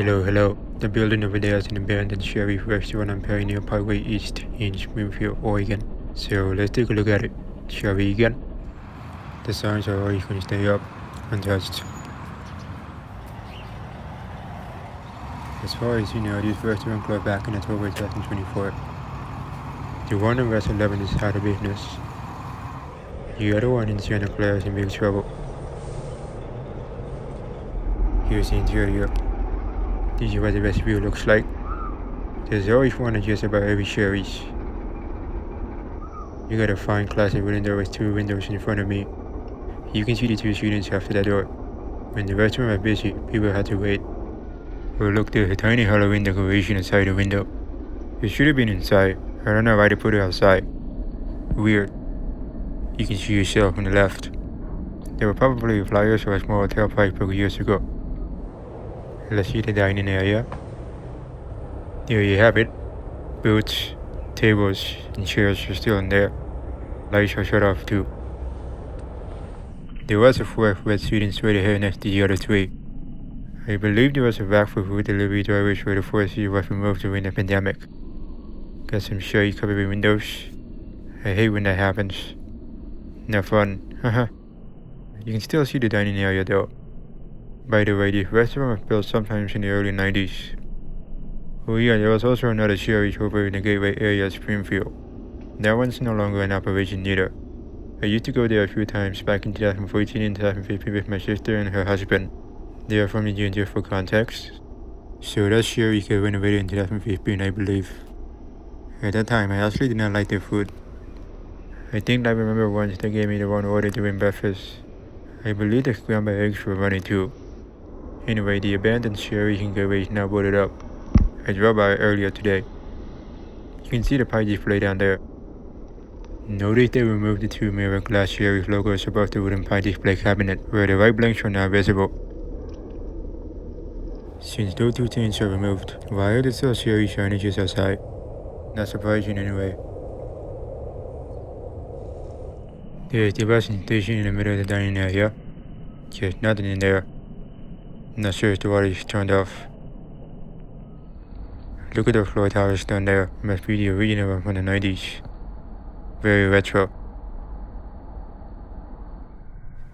Hello. The building over there is an abandoned Shari restaurant on Pioneer Parkway East in Springfield, Oregon. So let's take a look at it. Shari again. The signs are always going to stay up, untouched. As far as you know, this restaurant closed back in October 2024. The one on West 11 is out of business. The other one in Santa Clara is in big trouble. Here's the interior. This is what the vestibule looks like. There's always one at just about every Shari's. You got a fine classic wooden door with two windows in front of me. You can see the two students after that door. When the restaurant was busy, people had to wait. Oh look, there's a tiny Halloween decoration inside the window. It should have been inside. I don't know why they put it outside. Weird. You can see yourself on the left. There were probably flyers for a small hotel park years ago. Let's see the dining area. There you have it. Booths, tables, and chairs are still in there. Lights are shut off too. There was a fourth red student right here next to the other three. I believe there was a rack for food delivery drivers where the fourth seat was removed during the pandemic. Got some shade covering windows. I hate when that happens. Not fun, haha. You can still see the dining area though. By the way, this restaurant was built sometimes in the early 90s. Oh yeah, there was also another Shari's over in the Gateway area of Springfield. That one's no longer in operation either. I used to go there a few times back in 2014 and 2015 with my sister and her husband. They are from the Ginger for context. So that Shari got renovated in 2015, I believe. At that time, I actually did not like their food. I think I remember once they gave me the wrong order during breakfast. I believe the scrambled eggs were runny too. Anyway, the abandoned Shari in Gateway is now boarded up. I drove by earlier today. You can see the pie display down there. Notice they removed the two mirror glass Shari's logos above the wooden pie display cabinet, where the white blanks are now visible. Since those two things are removed, why are there still Shari signages outside? Not surprising anyway. There's the bus station in the middle of the dining area. Just nothing in there. Not sure if the water is turned off. Look at the floor towers down there. Must be the original one from the 90s. Very retro.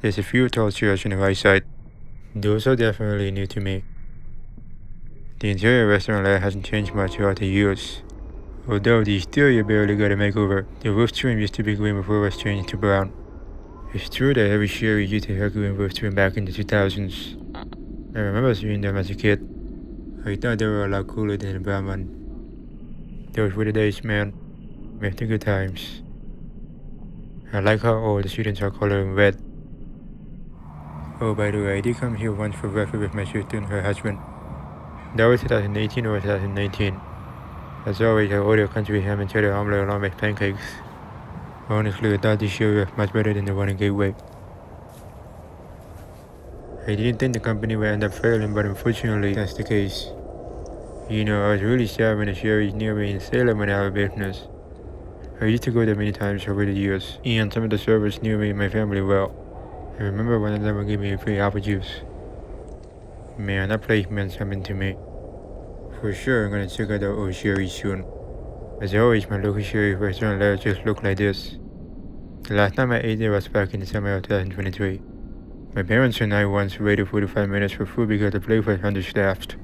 There's a few tall chairs on the right side. Those are definitely new to me. The interior restaurant layout hasn't changed much throughout the years. Although the exterior barely got a makeover, the roof trim used to be green before it was changed to brown. It's true that every Shari used to have green roof trim back in the 2000s. I remember seeing them as a kid. I thought they were a lot cooler than the brown one. Those were the days, man. With the good times. I like how all the students are colored in red. Oh, by the way, I did come here once for breakfast with my sister and her husband. That was 2018 or 2019. As always, I ordered country ham and cheddar omelet along with pancakes. Honestly, I thought this Shari was much better than the one in Gateway. I didn't think the company would end up failing, but unfortunately, that's the case. You know, I was really sad when the Shari's near me in Salem went out of business. I used to go there many times over the years, and some of the servers knew me and my family well. I remember one of them would give me a free apple juice. Man, that place meant something to me. For sure, I'm gonna check out the old Shari soon. As always, my local Shari restaurant layout just looked like this. The last time I ate there was back in the summer of 2023. My parents and I once waited 45 minutes for food because the place was understaffed.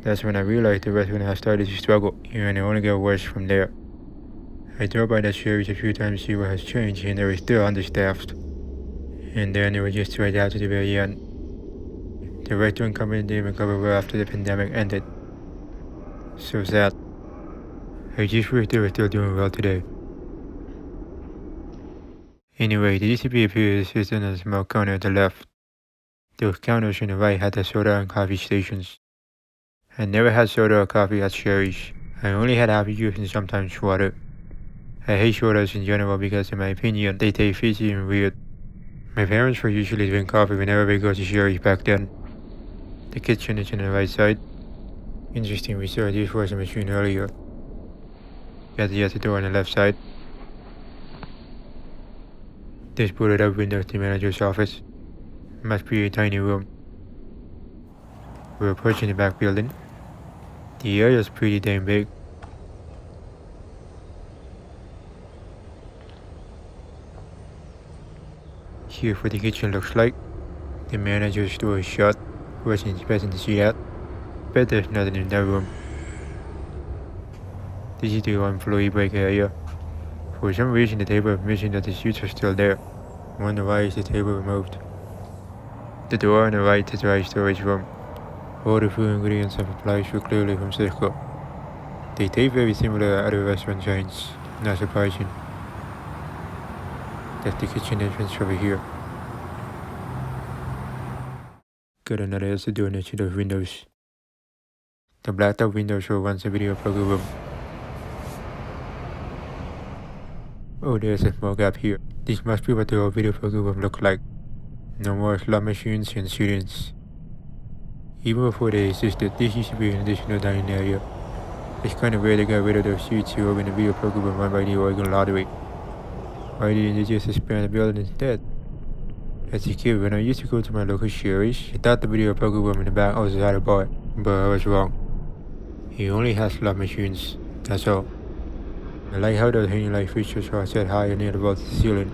That's when I realized the restaurant had started to struggle, and it only got worse from there. I drove by that Shari's a few times to see what has changed, and they were still understaffed. And then they were just right out to the very end. The restaurant company didn't recover well after the pandemic ended. So sad. I just wish they were still doing well today. Anyway, the DCP appears system on a small counter at the left. Those counters on the right had the soda and coffee stations. I never had soda or coffee at Shari's. I only had apple juice and sometimes water. I hate sodas in general because in my opinion, they taste fishy and weird. My parents would usually drink coffee whenever we go to Shari's back then. The kitchen is on the right side. Interesting, we saw a dishwashing machine earlier. Got the other door on the left side. This boarded up window to the manager's office. Must be a tiny room. We're approaching the back building. The area is pretty damn big. Here's what the kitchen looks like. The manager's door is shut. Wasn't expecting to see that. Bet there's nothing in that room. This is the employee break area. For some reason the table mentioned that the suits are still there. I wonder why is the table removed. The door on the right is the dry storage room. All the food ingredients and supplies were clearly from Cisco. They taste very similar to other restaurant chains. Not surprising. That's the kitchen entrance over here. Got another exit door next to those windows. The blacked out windows were once a video poker room. Oh, there's a small gap here. This must be what the old video poker room looked like. No more slot machines and students. Even before they existed, this used to be an additional dining area. It's kind of weird they got rid of those seats to open the video poker room run by the Oregon Lottery. Why didn't they just expand the building instead? As a kid, when I used to go to my local Shari's, I thought the video poker room in the back also had a bar, but I was wrong. He only has slot machines, that's all. I like how those hanging light fixtures are set higher near the vaulted ceiling.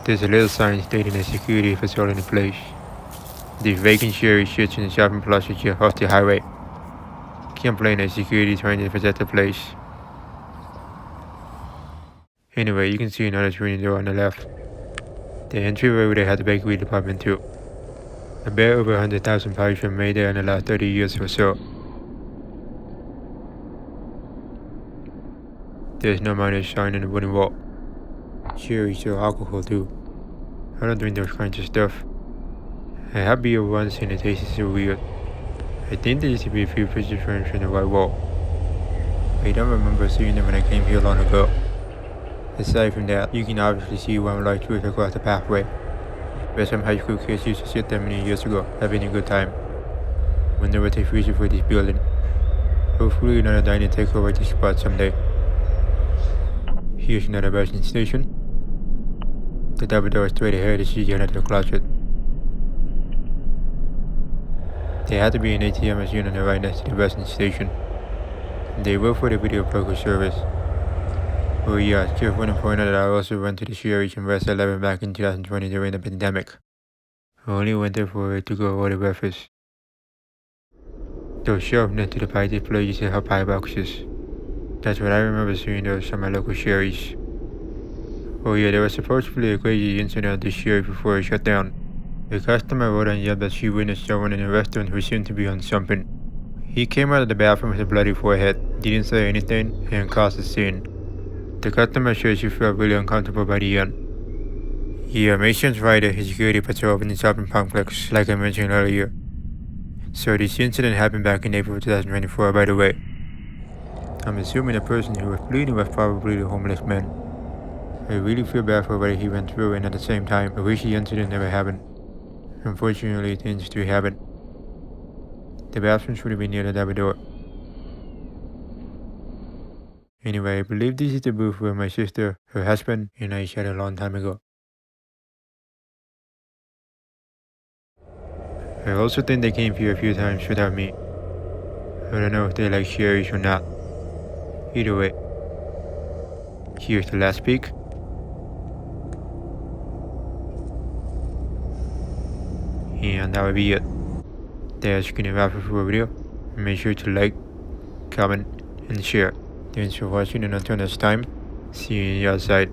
There's a little sign stating the security if it's all in place. This vacant Shari sits in the shopping plaza just off the highway. Can't blame the security trying to protect the place. Anyway, you can see another screen door on the left. The entryway where they had the bakery department too. I bet over 100,000 pies were made there in the last 30 years or so. There's no minor sign on the wooden wall. Shari sells alcohol too. I don't drink those kinds of stuff. I had beer once and it tasted so weird. I think there used to be a few picture frames on the white wall. I don't remember seeing them when I came here long ago. Aside from that, you can obviously see one light switch across the pathway, where some high school kids used to sit there many years ago, having a good time. Wonder what they future for this building. Hopefully another dining takeover this spot someday. Here's another busing station. The double door straight ahead is the another closet. There had to be an ATM machine on the right next to the busing station. They work for the video poker service. Oh yeah, just want to point out that I also went to the Shari's in West 11 back in 2020 during the pandemic. I only went there for it to go order breakfast. Those shelves next to the pie display used to have pie boxes. That's what I remember seeing those at my local Shari's. Oh yeah, there was supposedly a crazy incident at the Shari before it shut down. A customer wrote on Yelp that she witnessed someone in the restaurant who seemed to be on something. He came out of the bathroom with a bloody forehead, didn't say anything, and caused a scene. The customer said she felt really uncomfortable by the end. Yeah, Mason's right at his security patrol in the shopping complex, like I mentioned earlier. So this incident happened back in April 2024, by the way. I'm assuming the person who was bleeding was probably the homeless man. I really feel bad for what he went through, and at the same time, I wish the incident never happened. Unfortunately, things do happen. The bathroom should be near the double door. Anyway, I believe this is the booth where my sister, her husband, and I shot a long time ago. I also think they came here a few times without me. I don't know if they like Shari's or not. Either way. Here's the last peek. And that would be it. That's gonna wrap up for a video. Make sure to like, comment, and share. Thanks for watching, and until next time, see you on the other side.